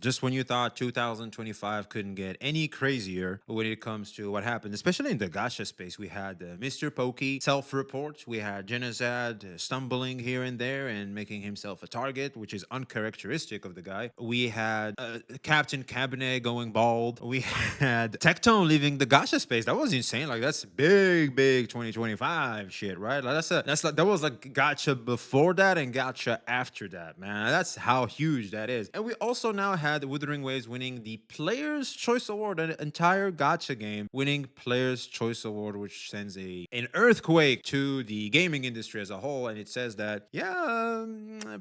Just when you thought 2025 couldn't get any crazier when it comes to what happened, especially in the gacha space, we had Mr. Pokey self-report, we had Genazad stumbling here and there and making himself a target, which is uncharacteristic of the guy. We had Captain Cabinet going bald. We had Tectone leaving the gacha space. That was insane. Like that's big 2025 shit, right? Like that was like gacha before that and gacha after that, man. That's how huge that is. And we also now had Wuthering Waves winning the Player's Choice Award, an entire gacha game winning Player's Choice Award, which sends an earthquake to the gaming industry as a whole. And it says that, yeah,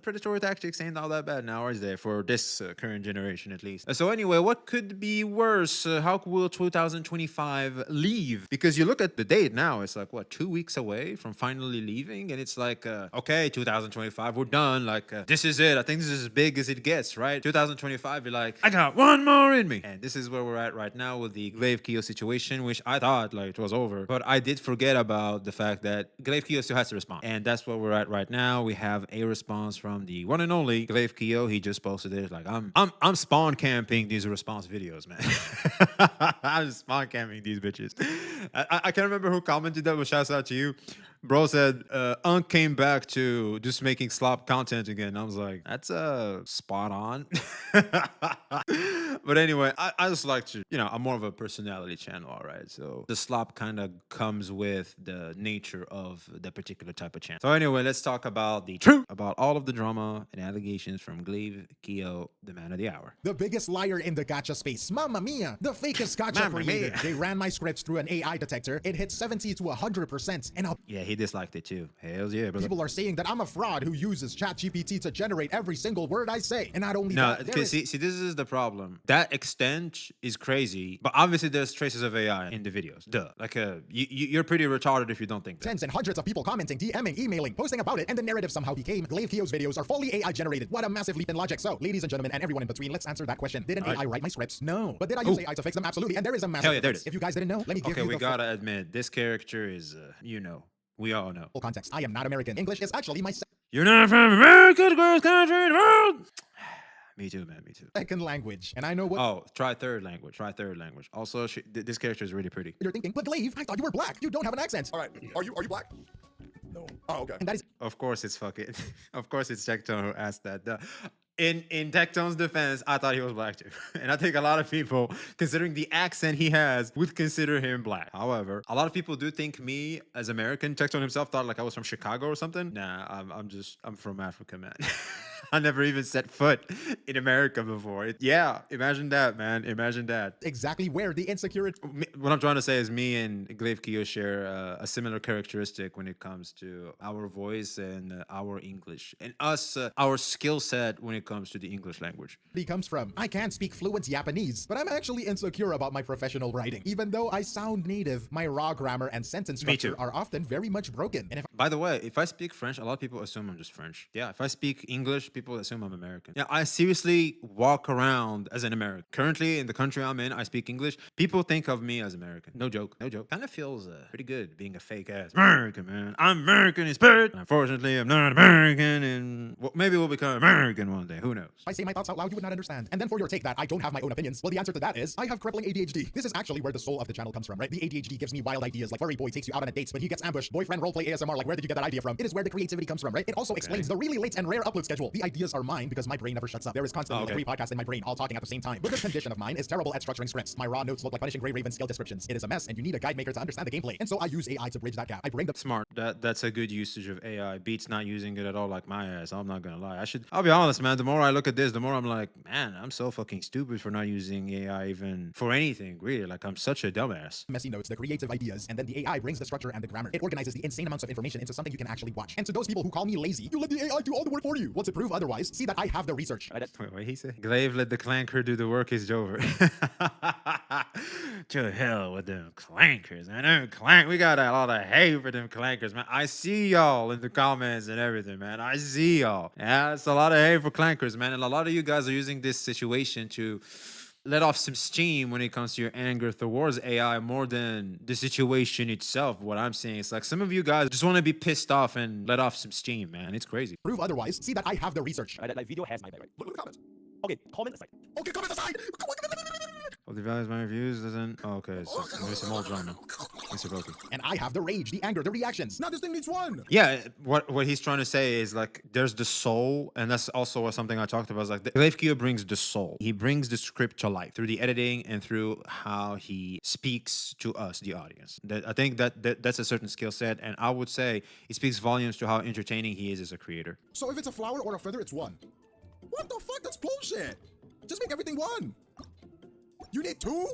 predatory tactics ain't all that bad now, is there, for this current generation at least. So anyway, what could be worse? How will 2025 leave? Because you look at the date now, it's like, what, 2 weeks away from finally leaving? And it's like, okay, 2025, we're done. Like, this is it. I think this is as big as it gets, right? 2025, you're like, I got one more in me. And this is where we're at right now with the Glaive Kyo situation, which I thought like it was over. But I did forget about the fact that Glaive Kyo still has to respond. And that's where we're at right now. We have a response from the one and only Glaive Kyo. He just posted it like, I'm spawn camping these response videos, man. I'm spawn camping these bitches. I can't remember who commented that, but shouts out to you. Bro said, Unk came back to just making slop content again. I was like, that's spot on. But anyway, I just like to, I'm more of a personality channel, all right? So the slop kind of comes with the nature of the particular type of channel. So anyway, let's talk about the truth about all of the drama and allegations from Glaive Kyo, the man of the hour. The biggest liar in the gacha space. Mamma mia. The fakest gacha creator. They ran my scripts through an AI detector. It hit 70 to 100%. And yeah, he disliked it too. Hells yeah, brother. People are saying that I'm a fraud who uses ChatGPT to generate every single word I say. And not only that, see, this is the problem. That extent is crazy, but obviously there's traces of AI in the videos. Duh. Like, you're pretty retarded if you don't think that. Tens and hundreds of people commenting, DMing, emailing, posting about it, and the narrative somehow became Glaive Kyo's videos are fully AI generated. What a massive leap in logic. So, ladies and gentlemen, and everyone in between, let's answer that question. Did an AI write my scripts? No. But did I use AI to fix them? Absolutely. And there is a massive difference. If you guys didn't know, let me give you we gotta admit, this character is, we all know. Full context. I am not American. English is actually my You're not from America, the greatest country in the world. Me too, man. Me too. second language. And I know what... Oh, try third language. Also, this character is really pretty. You're thinking, but Glaive, I thought you were black. You don't have an accent. All right. Are you black? No. Oh, okay. And that is... Of course it's fucking... Of course it's Tectone who asked that. In Tectone's defense, I thought he was black too. And I think a lot of people, considering the accent he has, would consider him black. However, a lot of people do think me as American. Tectone himself thought like I was from Chicago or something. Nah, I'm from Africa, man. I never even set foot in America before. Yeah, imagine that, man. Imagine that. Exactly where the insecurity... What I'm trying to say is me and Glaive Kyo share a similar characteristic when it comes to our voice and our English. And us, our skill set when it comes to the English language. He comes from, I can't speak fluent Japanese, but I'm actually insecure about my professional writing. Even though I sound native, my raw grammar and sentence structure are often very much broken. And by the way, if I speak French, a lot of people assume I'm just French. Yeah, if I speak English, people assume I'm American. Yeah, I seriously walk around as an American. Currently, in the country I'm in, I speak English. People think of me as American. No joke. Kind of feels pretty good being a fake ass American, man. I'm American in spirit. Unfortunately, I'm not American, and maybe we'll become American one day. Who knows? If I say my thoughts out loud, you would not understand. And then for your take that I don't have my own opinions, well, the answer to that is I have crippling ADHD. This is actually where the soul of the channel comes from, right? The ADHD gives me wild ideas, like furry boy takes you out on a date, but he gets ambushed. Boyfriend roleplay ASMR, like where did you get that idea from? It is where the creativity comes from, right? It also explains the really late and rare upload schedule. The ideas are mine because my brain never shuts up. There is constantly 3 podcasts in my brain, all talking at the same time. But this condition of mine is terrible at structuring scripts. My raw notes look like Punishing Gray Raven skill descriptions. It is a mess, and you need a guide maker to understand the gameplay. And so I use AI to bridge that gap. I bring the smart. That's a good usage of AI. Beats not using it at all like my ass. I'm not gonna lie. I'll be honest, man. The more I look at this, the more I'm like, man, I'm so fucking stupid for not using AI even for anything, really. Like, I'm such a dumbass. Messy notes, the creative ideas, and then the AI brings the structure and the grammar. It organizes the insane amounts of information into something you can actually watch. And to those people who call me lazy, you let the AI do all the work for you. Well, to prove otherwise, see that I have the research. Wait, what he said? Glaive let the clanker do the work is over. To hell with them clankers, man. We got a lot of hate for them clankers, man. I see y'all in the comments and everything, man. I see y'all. Yeah, it's a lot of hate for clankers, man. And a lot of you guys are using this situation to let off some steam when it comes to your anger towards AI more than the situation itself. What I'm saying is, like, some of you guys just want to be pissed off and let off some steam, man. It's crazy. Prove otherwise, see that I have the research. That video has my back. Look at the comments. Okay, comment aside. Okay, comment aside. Well, the values my reviews doesn't. Oh, okay, so maybe some old drama. Mr. Pokey. And I have the rage, the anger, the reactions. Now this thing needs one. Yeah, what he's trying to say is like there's the soul, and that's also something I talked about. Is like the Glaive brings the soul. He brings the script to life through the editing and through how he speaks to us, the audience. I think that's a certain skill set, and I would say it speaks volumes to how entertaining he is as a creator. So if it's a flower or a feather, it's one. What the fuck? That's bullshit. Just make everything one. You need two?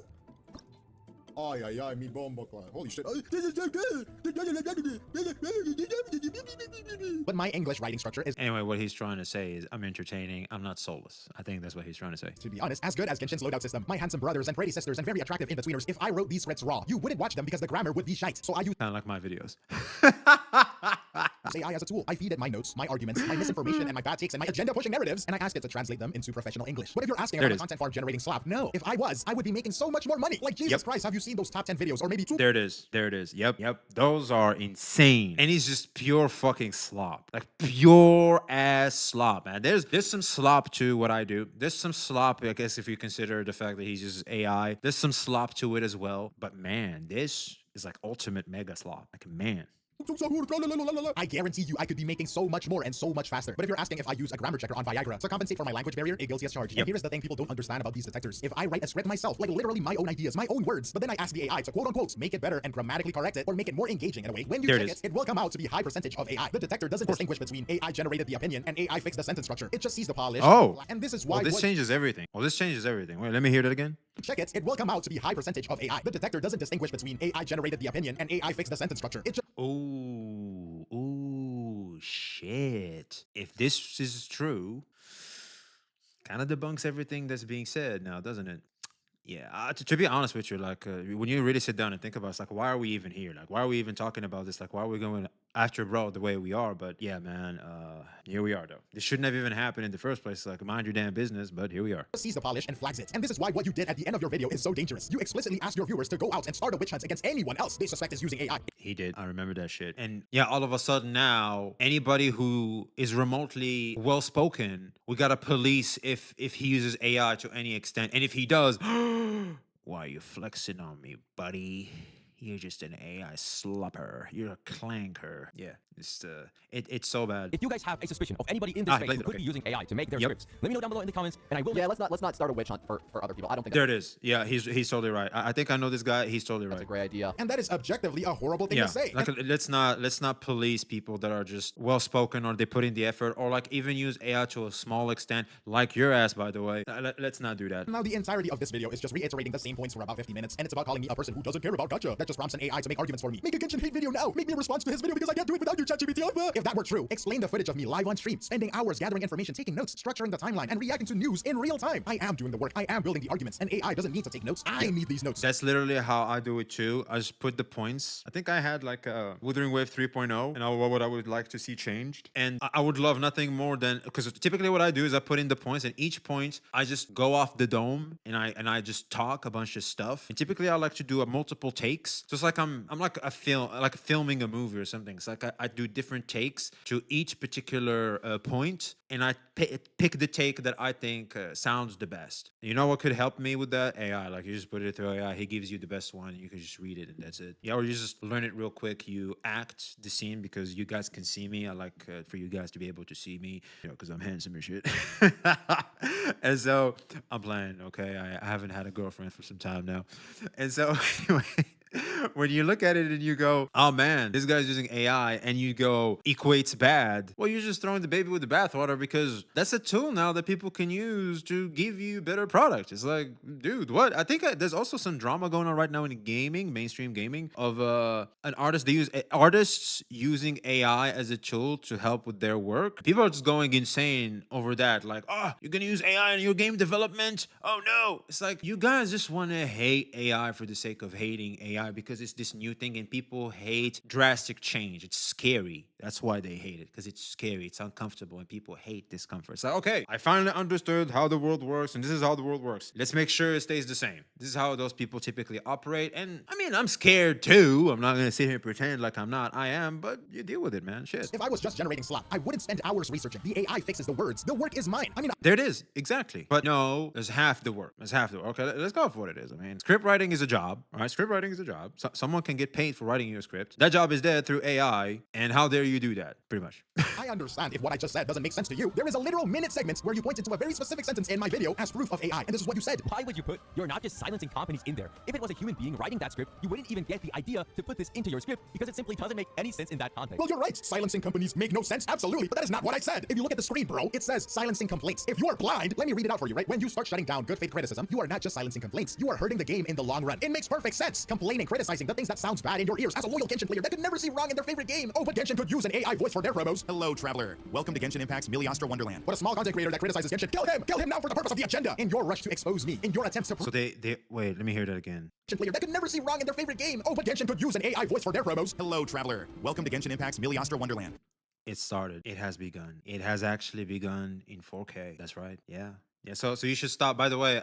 Ay, ay, ay, mi bombo clan. Holy shit. This is so good. But my English writing structure is, Anyway, what he's trying to say is I'm entertaining. I'm not soulless. I think that's what he's trying to say. to be honest, as good as Genshin's loadout system. My handsome brothers and pretty sisters and very attractive in-betweeners. If I wrote these scripts raw, you wouldn't watch them because the grammar would be shite. So I use Kind of like my videos. AI as a tool. I feed it my notes, my arguments, my misinformation, and my bad takes, and my agenda-pushing narratives, and I ask it to translate them into professional English. But if you're asking There about it a is. content farm generating slop, no. If I was, I would be making so much more money. Like, Jesus Christ, have you seen those top 10 videos? Or maybe two? There it is. There it is. Yep. Yep. Those are insane. And he's just pure fucking slop. Like pure ass slop, man. There's some slop to what I do. There's some slop, I guess, if you consider the fact that he uses AI. There's some slop to it as well. But man, this is like ultimate mega slop. Like man. I guarantee you I could be making so much more and so much faster. But if you're asking if I use a grammar checker on Viagra to compensate for my language barrier, a guilty as charged. Yep. And here's the thing people don't understand about these detectors. If I write a script myself, like literally my own ideas, my own words, but then I ask the AI to quote unquote make it better and grammatically correct it or make it more engaging in a way, when you There check it it, is. it will come out to be high percentage of AI. The detector doesn't distinguish between AI generated the opinion and AI fixed the sentence structure. It just sees the polish. Oh. And this is why Well, this changes everything. Well, this changes everything. Wait, let me hear that again. check it, it will come out to be high percentage of AI. The detector doesn't distinguish between AI generated the opinion and AI fixed the sentence structure. It just Ooh, shit. If this is true, kind of debunks everything that's being said now, doesn't it? Yeah, to be honest with you, like when you really sit down and think about it, it's like, why are we even here? Like, why are we even talking about this? Like, why are we going after bro the way we are? But yeah, man, here we are though. This shouldn't have even happened in the first place. Like, mind your damn business, but here we are. sees the polish and flags it. And this is why what you did at the end of your video is so dangerous. You explicitly asked your viewers to go out and start a witch hunt against anyone else they suspect is using AI. He did. I remember that shit. And yeah, all of a sudden now, anybody who is remotely well spoken, we gotta police if he uses AI to any extent. And if he does, why are you flexing on me, buddy? You're just an AI slupper. You're a clanker. Yeah, it's so bad. If you guys have a suspicion of anybody in this space Glaive, who could okay. be using AI to make their Yep. scripts, let me know down below in the comments, and I will. Yeah, let's not start a witch hunt for other people. I don't think There it is. Yeah, he's totally right. I think I know this guy. He's totally that's a right. great idea. And that is objectively a horrible thing Yeah, to say. like let's not police people that are just well spoken or they put in the effort or like even use AI to a small extent, like your ass, by the way. Let's not do that. Now the entirety of this video is just reiterating the same points for about 50 minutes, and it's about calling me a person who doesn't care about gacha. That just prompts an AI to make arguments for me. Make a Genshin hate video now. Make me a response to his video because I can't do it without you, ChatGPT. If that were true, explain the footage of me live on stream, spending hours gathering information, taking notes, structuring the timeline, and reacting to news in real time. I am doing the work. I am building the arguments, and AI doesn't need to take notes. I need these notes. That's literally how I do it too. I just put the points. I think I had like a Withering Wave 3.0 and what I would like to see changed. And I would love nothing more than, because typically what I do is I put in the points and each point I just go off the dome and I just talk a bunch of stuff. And typically I like to do a multiple takes. So it's like I'm like a film, like filming a movie or something. It's like I do different takes to each particular point, and I pick the take that I think sounds the best. You know what could help me with that? AI. Like you just put it through AI, he gives you the best one. You can just read it and that's it. Yeah, or you just learn it real quick. You act the scene because you guys can see me. I like for you guys to be able to see me, you know, because I'm handsome and shit. And so I'm playing. Okay, I haven't had a girlfriend for some time now, and so anyway. When you look at it and you go, oh man, this guy's using AI, and you go, equates bad, well, you're just throwing the baby with the bathwater because that's a tool now that people can use to give you better product. It's like, dude, what? I think there's also some drama going on right now in gaming, mainstream gaming, of an artist. They use artists using AI as a tool to help with their work. People are just going insane over that. Like, oh, you're gonna use AI in your game development? Oh no! It's like you guys just want to hate AI for the sake of hating AI because it's this new thing and people hate drastic change. It's scary. That's why they hate it, because it's scary, it's uncomfortable, and people hate discomfort. So, okay, I finally understood how the world works, and this is how the world works. Let's make sure it stays the same. This is how those people typically operate. And I mean, I'm scared too. I'm not going to sit here and pretend like I'm not. I am, but you deal with it, man. Shit. If I was just generating slop, I wouldn't spend hours researching. The AI fixes the words. The work is mine. I mean, There it is, exactly. But no, there's half the work. There's half the work. Okay, let's go for what it is. I mean, script writing is a job, all right? Script writing is a job. Someone can get paid for writing your script. That job is dead through AI, and how dare you do that, pretty much. I understand if what I just said doesn't make sense to you. There is a literal minute segment where you point into a very specific sentence in my video as proof of AI, and this is what you said. Why would you put "you're not just silencing companies" in there? If it was a human being writing that script, you wouldn't even get the idea to put this into your script because it simply doesn't make any sense in that context. Well, you're right. Silencing companies make no sense. Absolutely. But that is not what I said. If you look at the screen, bro, it says silencing complaints. If you are blind, let me read it out for you, right? When you start shutting down good faith criticism, you are not just silencing complaints. You are hurting the game in the long run. It makes perfect sense. Complaining, criticizing the things that sounds bad in your ears as a loyal Genshin player that could never see wrong in their favorite game. Oh, but Genshin could use an AI voice for their promos. Hello, traveler. Welcome to Genshin Impact's Miliostra Wonderland. But a small content creator that criticizes Genshin, kill him! Kill him now for the purpose of the agenda! In your rush to expose me, in your attempts to So they wait, let me hear that again. player that could never see wrong in their favorite game. Oh, but Genshin could use an AI voice for their promos. Hello, traveler. Welcome to Genshin Impact's Miliostra Wonderland. It started. It has begun. It has actually begun in 4K. That's right. Yeah. Yeah, so you should stop. By the way,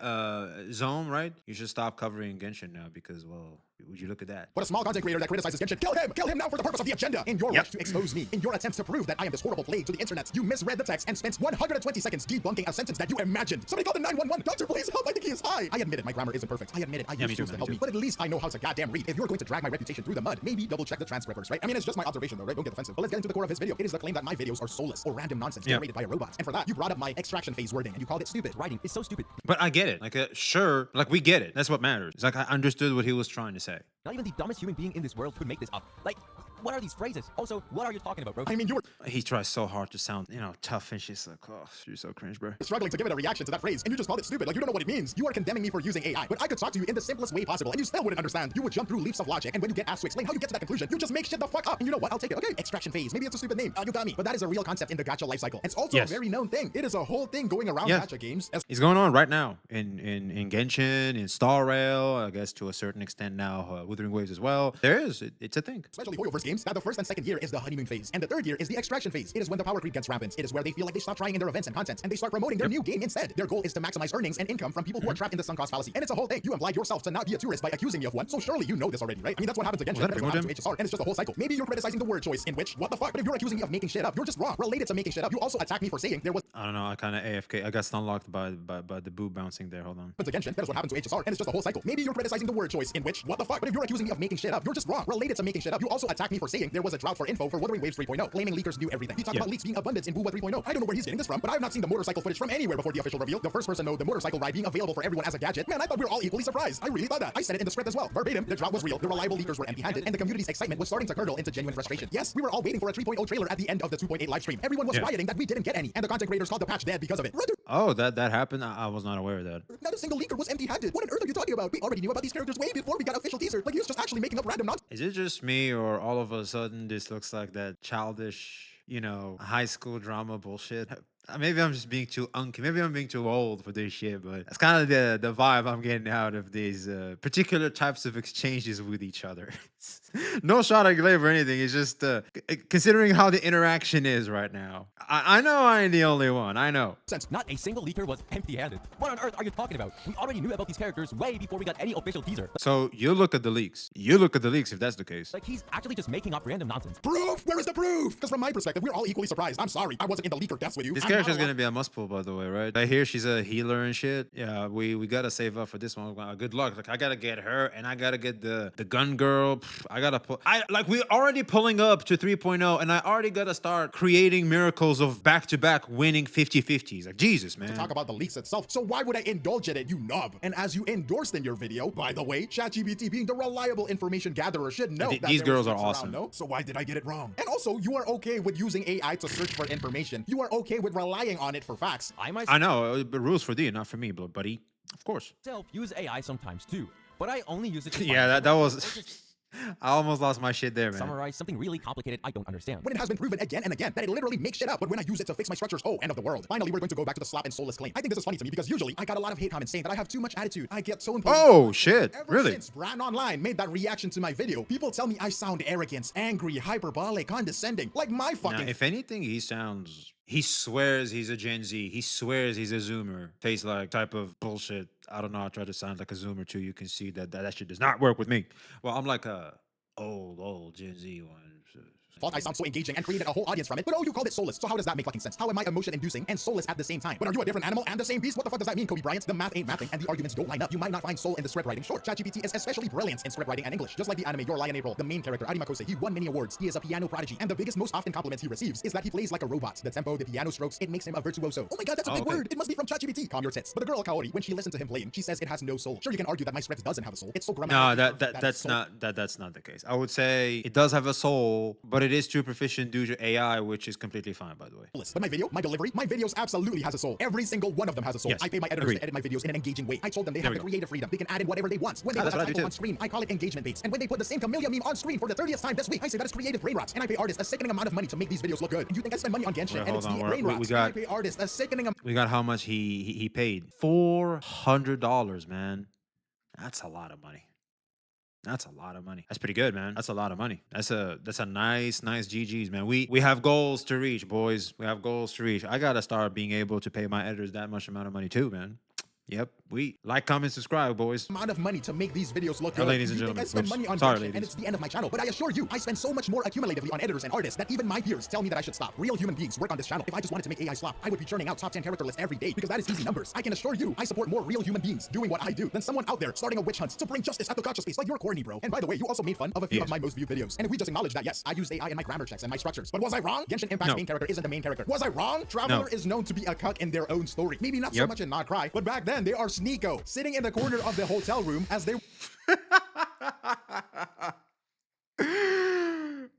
Zone, right? You should stop covering Genshin now because, well, would you look at that? But a small content creator that criticizes Genshin, kill him! Kill him now for the purpose of the agenda! In your rush to expose me, in your attempts to prove that I am this horrible plague to the internet, you misread the text and spent 120 seconds debunking a sentence that you imagined. Somebody call the 911. Doctor, please help! I think he is high. I admit it, my grammar isn't perfect. I admit it. I use me tools too, to help me me, too. but at least I know how to goddamn read. If you're going to drag my reputation through the mud, maybe double check the transcribers, right? I mean, it's just my observation though, right? Don't get offensive. But let's get into the core of his video. It is the claim that my videos are soulless or random nonsense generated by a robot. And for that, you brought up my extraction phase wording and you called it stupid. Writing is so stupid. But I get it. Like, sure, like we get it. That's what matters. It's like I understood what he was trying to say. Not even the dumbest human being in this world could make this up. Like, what are these phrases? Also, what are you talking about, bro? I mean, you were He tries so hard to sound, tough, and she's like, oh, you're so cringe, bro. struggling to give it a reaction to that phrase, and you just called it stupid. Like, you don't know what it means. You are condemning me for using AI, but I could talk to you in the simplest way possible, and you still wouldn't understand. You would jump through leaps of logic, and when you get asked to explain how you get to that conclusion, you just make shit the fuck up. And you know what? I'll take it. Okay, extraction phase. Maybe it's a stupid name. You got me. But that is a real concept in the gacha lifecycle. It's also Yes. a very known thing. It is a whole thing going around Yes. gacha games. It's going on right now in Genshin, in Star Rail, I guess to a certain extent now, Wuthering Waves as well. There is. It's a thing. Especially Hoyoverse games, that the first and second year is the honeymoon phase, and the third year is the extraction phase. It is when the power creep gets rampant. It is where they feel like they stop trying in their events and contents, and they start promoting their new game instead. Their goal is to maximize earnings and income from people who are trapped in the sunk cost fallacy. And it's a whole thing. You implied yourself to not be a tourist by accusing me of one, so surely you know this already, right? I mean, that's what happens to Genshin. that a That's big what one, happens to HSR, and it's just a whole cycle. Maybe you're criticizing the word choice, in which, what the fuck? But if you're accusing me of making shit up, you're just wrong. Related to making shit up, you also attack me for saying there was I don't know. I kind of AFK. I got unlocked by the boob bouncing there. Hold on. to Genshin. That is what happens to HSR, and it's just a whole cycle. Maybe you're criticizing the word choice, in which, what the fuck? But if you're accusing me of making shit up, you're just wrong. Related to making shit up, you also attack me for saying there was a drought for info for Wuthering Waves 3.0, claiming leakers knew everything. He talked about leaks being abundance in Wuwa 3.0. I don't know where he's getting this from, but I have not seen the motorcycle footage from anywhere before the official reveal. The first person know the motorcycle ride being available for everyone as a gadget. Man, I thought we were all equally surprised. I really thought that. I said it in the script as well. Verbatim, the drought was real, the reliable leakers were empty-handed, and the community's excitement was starting to curdle into genuine frustration. Yes, we were all waiting for a 3.0 trailer at the end of the 2.8 live stream. Everyone was rioting that we didn't get any, and the content creators called the patch dead because of it. Rather, Oh, that happened. I was not aware of that. not a single leaker was empty-handed. What on earth are you talking about? We already knew about these characters way before we got official teaser. Like, he was just actually making up random nonsense. Is it just me, or all of a sudden this looks like that childish, high school drama bullshit? Maybe I'm just being too maybe I'm being too old for this shit, but that's kind of the vibe I'm getting out of these particular types of exchanges with each other. No shot at Glaive or anything. It's just considering how the interaction is right now. I know I ain't the only one. I know. Not a single leaker was empty-handed. What on earth are you talking about? We already knew about these characters way before we got any official teaser. So you look at the leaks. You look at the leaks if that's the case. Like, he's actually just making up random nonsense. Proof? Where is the proof? Because from my perspective, we're all equally surprised. I'm sorry. I wasn't in the leaker deaths with you. This I'm character's not gonna be a must pull, by the way, right? I hear she's a healer and shit. Yeah, we gotta save up for this one. Good luck. Like, I gotta get her, and I gotta get the gun girl. I gotta pull. We're already pulling up to 3.0, and I already gotta start creating miracles of back-to-back winning 50-50s. Like, Jesus, man. talk about the leaks itself, so why would I indulge in it, you knob? And as you endorsed in your video, by the way, ChatGPT being the reliable information gatherer should know that these there girls was are leaks awesome. around, no? So why did I get it wrong? And also, you are okay with using AI to search for information. You are okay with relying on it for facts. I I myself know, but rules for thee, not for me, buddy. Of course. use AI sometimes too, but I only use it to Yeah, find that was. I almost lost my shit there, man. Summarize something really complicated I don't understand. When it has been proven again and again that it literally makes shit up, but when I use it to fix my structures, oh, end of the world. Finally, we're going to go back to the slap and soulless claim. I think this is funny to me because usually I got a lot of hate comments saying that I have too much attitude. I get so imposed. Oh shit! Ever Really? since Bran Online made that reaction to my video, people tell me I sound arrogant, angry, hyperbolic, condescending, like my Now, fucking. if anything, he sounds. He swears he's a Gen Z. He swears he's a Zoomer. Face like type of bullshit. I don't know. I try to sound like a Zoomer too. You can see that shit does not work with me. Well, I'm like a old Gen Z one. Thought I sound so engaging and created a whole audience from it, but oh, you called it soulless. So how does that make fucking sense? How am I emotion-inducing and soulless at the same time? But are you a different animal and the same beast? What the fuck does that mean, Kobe Bryant? The math ain't mathing, and the arguments don't line up. You might not find soul in the script writing. Sure, ChatGPT is especially brilliant in script writing and English. Just like the anime Your Lie in April, the main character, Arima Kose, he won many awards. He is a piano prodigy, and the biggest, most often compliments he receives is that he plays like a robot. The tempo, the piano strokes, it makes him a virtuoso. Oh my god, that's a big word. It must be from ChatGPT. Calm your tits. But the girl Kaori, when she listened to him playing, she says it has no soul. Sure, you can argue that my script doesn't have a soul. It's so No, grammatically that's not the case. I would say it does have a soul, but it is too proficient due to AI, which is completely fine, by the way. But my video, my delivery, my videos absolutely has a soul. Every single one of them has a soul. Yes. I pay my editors Agreed. to edit my videos in an engaging way. I told them they There have we the go. creative freedom. They can add in whatever they want. When they that's put a what I do typo too. on screen, I call it engagement baits. And when they put the same Camellia meme on screen for the 30th time this week, I say that is creative brain rot. And I pay artists a sickening amount of money to make these videos look good. You think I spend money on Genshin Wait, and it's hold the on, brain rot. we And I got- pay artists a sickening amount. We got how much he paid? $400, man. That's a lot of money. That's a lot of money. That's pretty good, man. That's a lot of money. That's a nice GGs, man. We have goals to reach, boys. We have goals to reach. I gotta start being able to pay my editors that much amount of money too, man. Yep. We like, comment, subscribe, boys. Amount of money to make these videos look Yeah, good. ladies and You think I gentlemen. spend Oops. money on Sorry, Genshin ladies. and it's the end of my channel. But I assure you, I spend so much more accumulatively on editors and artists that even my peers tell me that I should stop. Real human beings work on this channel. If I just wanted to make AI slop, I would be churning out top 10 character lists every day because that is easy numbers. I can assure you, I support more real human beings doing what I do than someone out there starting a witch hunt to bring justice at the gacha space. Like, you're corny, bro. And by the way, you also made fun of a few Yes. of my most viewed videos. And if we just acknowledge that, yes, I used AI in my grammar checks and my structures. But was I wrong? Genshin Impact's No. main character isn't the main character. Was I wrong? Traveler No. is known to be a cuck in their own story. Maybe not so Yep. much in Not Cry, but back then they are Sneeko, sitting in the corner of the hotel room as they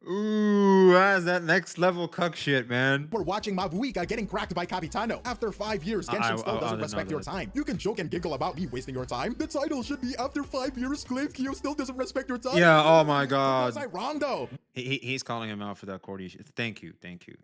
Ooh, that's that next level cuck shit, man. were watching Mabuika getting cracked by Capitano. After 5 years, I Genshin still didn't doesn't know respect your that. time. You can joke and giggle about me wasting your time. The title should be after 5 years, Glaive Kyo still doesn't respect your time. Yeah, oh my Was god. I wrong though? He's calling him out for that Cordy shit. Thank you.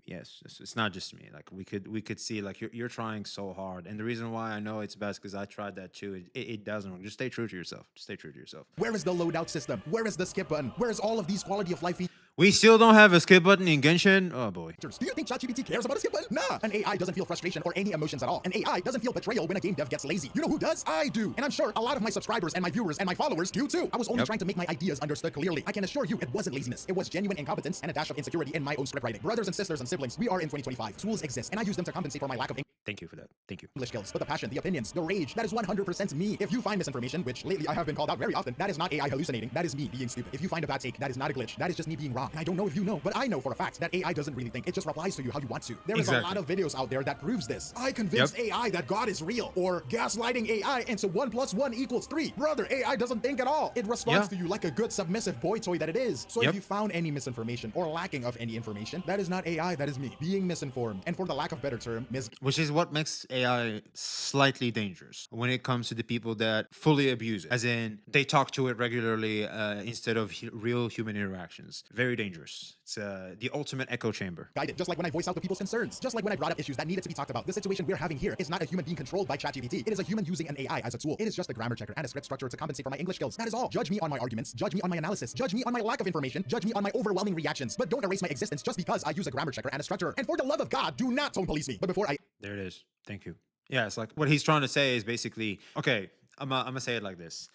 Yes, it's not just me. Like we could see like you're trying so hard, and the reason why I know it's best because I tried that too. It doesn't work. Just stay true to yourself. Just stay true to yourself. Where is the loadout system? Where is the skip button? Where is all of these quality of life features? We still don't have a skip button in Genshin. Oh boy. Do you think ChatGPT cares about a skip button? Nah. An AI doesn't feel frustration or any emotions at all. An AI doesn't feel betrayal when a game dev gets lazy. You know who does? I do. And I'm sure a lot of my subscribers and my viewers and my followers do too. I was only Yep. trying to make my ideas understood clearly. I can assure you it wasn't laziness. It was genuine incompetence and a dash of insecurity in my own script writing. Brothers and sisters and siblings, we are in 2025. Tools exist and I use them to compensate for my lack of Thank you for that. Thank you. English skills, but the passion, the opinions, the rage, that is 100% me. If you find misinformation, which lately I have been called out very often, that is not AI hallucinating. That is me being stupid. If you find a bad take, that is not a glitch. That is just me being wrong. And I don't know if you know, but I know for a fact that AI doesn't really think. It just replies to you how you want to. There is a Exactly. lot of videos out there that proves this. I convinced AI that God is real, or gaslighting AI into 1 + 1 = 3. Brother, AI doesn't think at all. It responds Yeah. to you like a good submissive boy toy that it is. So Yep. if you found any misinformation or lacking of any information, that is not AI, that is me being misinformed. And for the lack of better term, Which is what makes AI slightly dangerous when it comes to the people that fully abuse it. As in, they talk to it regularly instead of real human interactions. Very dangerous. It's the ultimate echo chamber. guided, just like when I voice out the people's concerns, just like when I brought up issues that needed to be talked about. The situation we're having here is not a human being controlled by ChatGPT. It is a human using an AI as a tool. It is just a grammar checker and a script structure to compensate for my English skills. That is all. Judge me on my arguments, judge me on my analysis, judge me on my lack of information, judge me on my overwhelming reactions, but don't erase my existence just because I use a grammar checker and a structure. And for the love of God, do not tone police me. But before I There it is. Thank you. Yeah, it's like what he's trying to say is basically, okay, I'm gonna say it like this.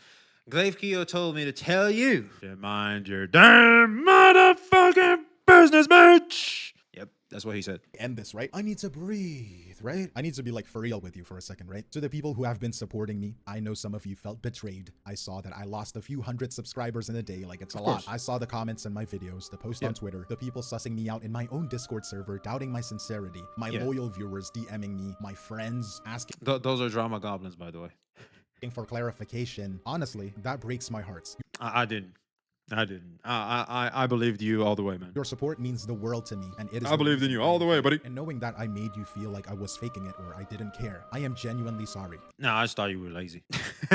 Glaive Kyo told me to tell you to mind your damn motherfucking business, bitch. Yep, that's what he said. end this, right? I need to breathe, right? I need to be like for real with you for a second, right? To the people who have been supporting me, I know some of you felt betrayed. I saw that I lost a few hundred subscribers in a day, like it's a lot. course. I saw the comments in my videos, the post on Twitter, the people sussing me out in my own Discord server, doubting my sincerity, my Yeah. loyal viewers DMing me, my friends asking Those are drama goblins, by the way. for clarification. Honestly, that breaks my heart. I didn't. I didn't. I believed you all the way, man. Your support means the world to me, and it is I the believed in reason you why all I'm the way, here. buddy. And knowing that I made you feel like I was faking it or I didn't care, I am genuinely sorry. No, I just thought you were lazy.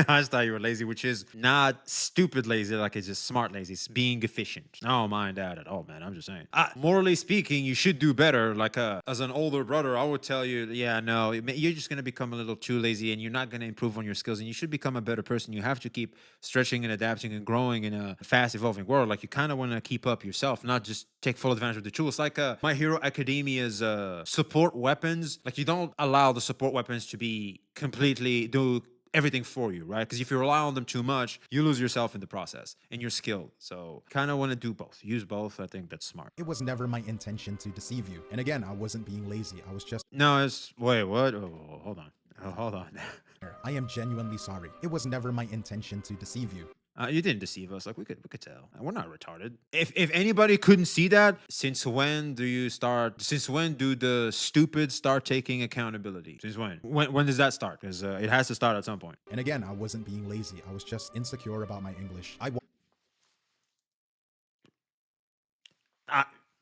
I just thought you were lazy, which is not stupid lazy, like it's just smart lazy. It's being efficient. I don't mind that at all, man. I'm just saying. Morally speaking, you should do better. Like as an older brother, I would tell you, yeah, no, you're just gonna become a little too lazy, and you're not gonna improve on your skills. And you should become a better person. You have to keep stretching and adapting and growing in a fast evolving world. Like you kind of want to keep up yourself, not just take full advantage of the tools. Like My Hero Academia's support weapons. Like you don't allow the support weapons to be completely do everything for you, right? Because if you rely on them too much, you lose yourself in the process and your skill. So kind of want to do both. Use both. I think that's smart. It was never my intention to deceive you. And again, I wasn't being lazy. I was just No, it's wait, what? Oh, hold on. Oh, hold on. I am genuinely sorry. It was never my intention to deceive you. You didn't deceive us. Like we could tell. We're not retarded. If anybody couldn't see that, since when do you start? Since when do the stupid start taking accountability? Since when? When does that start? Because it has to start at some point. And again, I wasn't being lazy. I was just insecure about my English.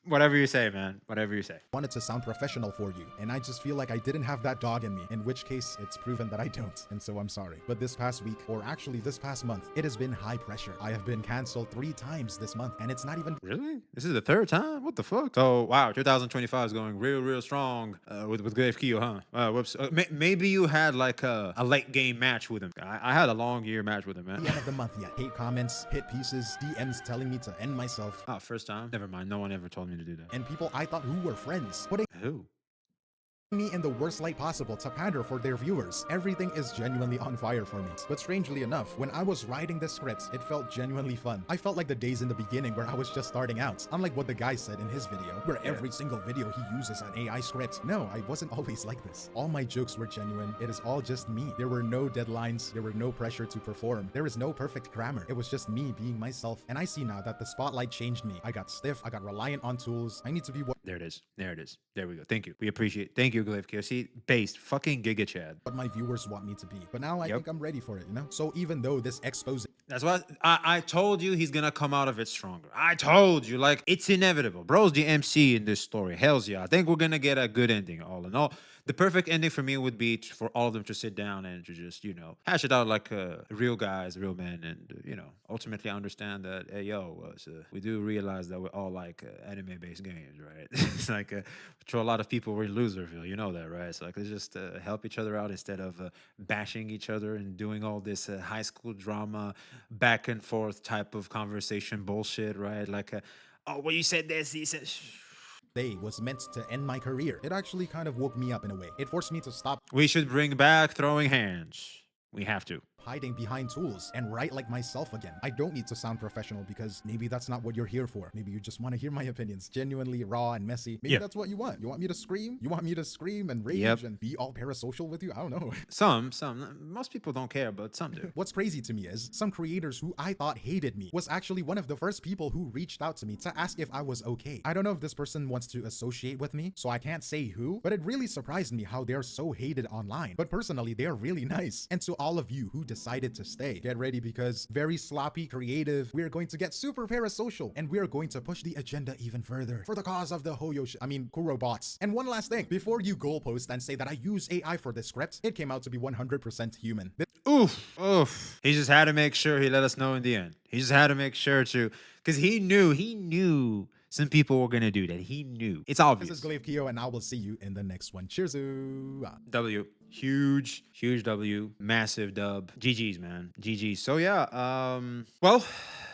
Whatever you say, man. Whatever you say. Wanted to sound professional for you, and I just feel like I didn't have that dog in me, in which case it's proven that I don't, and so I'm sorry. But this past week, or actually this past month, it has been high pressure. I have been canceled 3 times this month, and it's not even Really? This is the third time? What the fuck? So wow, 2025 is going real strong with Glaive, huh? Whoops. Maybe you had like a late game match with him. I had a long year match with him, man. the end of the month yet. Hate comments, hit pieces, DMs telling me to end myself, Oh, first time? Never mind. No one ever told me to do that. and people I thought who were friends putting Who? me in the worst light possible to pander for their viewers. Everything is genuinely on fire for me. But strangely enough, when I was writing the scripts, it felt genuinely fun. I felt like the days in the beginning where I was just starting out. Unlike what the guy said in his video, where every single video he uses an AI script. No, I wasn't always like this. All my jokes were genuine. It is all just me. There were no deadlines. There were no pressure to perform. There is no perfect grammar. It was just me being myself. And I see now that the spotlight changed me. I got stiff. I got reliant on tools. I need to be what There it is. There it is. There we go. Thank you. We appreciate. Thank you, Glaive KOC. Based fucking Giga Chad. my viewers want me to be. But now I Yep. think I'm ready for it, you know? So even though this expose That's why I told you he's gonna come out of it stronger. I told you, like, it's inevitable. Bro's the MC in this story. Hells yeah. I think we're gonna get a good ending, all in all. The perfect ending for me would be for all of them to sit down and to just, hash it out like real guys, real men, and, ultimately understand that, hey, yo, we do realize that we're all like anime-based games, right? It's like, for a lot of people, we're in Loserville. You know that, right? So, like, let's just help each other out instead of bashing each other and doing all this high school drama, back and forth type of conversation bullshit, right? Like, oh, well, you said this, he said. day was meant to end my career, it actually kind of woke me up in a way. It forced me to stop We should bring back throwing hands. We have to. hiding behind tools and write like myself again. I don't need to sound professional because maybe that's not what you're here for. Maybe you just want to hear my opinions, genuinely raw and messy. Maybe Yeah. that's what you want. You want me to scream? You want me to scream and rage Yep. and be all parasocial with you? I don't know. Some. Most people don't care, but some do. What's crazy to me is some creators who I thought hated me was actually one of the first people who reached out to me to ask if I was okay. I don't know if this person wants to associate with me, so I can't say who, but it really surprised me how they're so hated online. But personally, they're really nice. And to all of you who decided to stay, get ready because very sloppy, creative, we're going to get super parasocial and we're going to push the agenda even further for the cause of the Kuro bots. And one last thing, before you goalpost and say that I use AI for this script, it came out to be 100% human. Oof. He just had to make sure he let us know in the end. He just had to make sure to, because he knew some people were gonna do that. He knew. It's obvious. This is Glaive Keo, and I will see you in the next one. Cheers. W. Huge W. Massive dub. GG's, man. GG's. So yeah, well,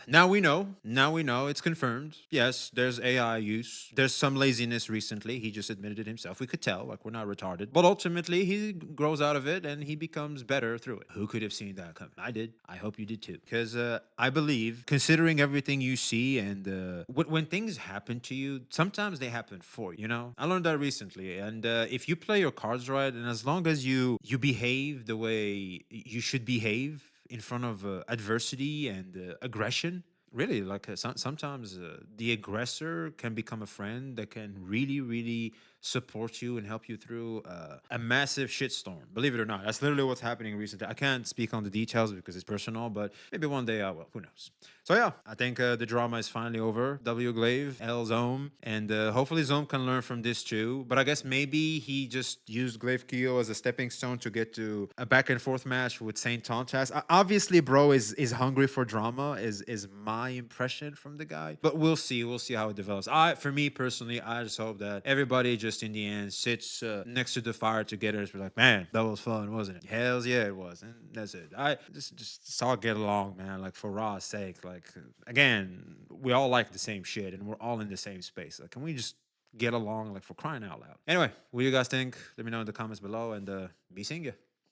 now we know. It's confirmed. Yes, there's AI use. There's some laziness recently. He just admitted it himself. We could tell, like, we're not retarded. But ultimately, he grows out of it and he becomes better through it. Who could have seen that coming? I did. I hope you did too. Because I believe, considering everything you see and when things happen to you, sometimes they happen for you, you know? I learned that recently. And if you play your cards right, and as long as you behave the way you should behave in front of adversity and aggression, really like sometimes the aggressor can become a friend that can really really support you and help you through a massive shitstorm. Believe it or not, that's literally what's happening recently. I can't speak on the details because it's personal, but maybe one day I will. Who knows? So yeah, I think the drama is finally over. W Glaive, L Zome, and hopefully Zome can learn from this too. But I guess maybe he just used Glaive Kyo as a stepping stone to get to a back and forth match with Saint Tontas. Obviously, bro is hungry for drama. Is my impression from the guy. But we'll see. We'll see how it develops. For me personally, I just hope that everybody just in the end sits next to the fire together and be like, man, that was fun, wasn't it? Hells yeah, it was. And that's it. I just saw get along, man. Like for Raw's sake. Like again, we all like the same shit and we're all in the same space. Like, can we just get along, like for crying out loud? Anyway, what do you guys think? Let me know in the comments below, and be seeing you.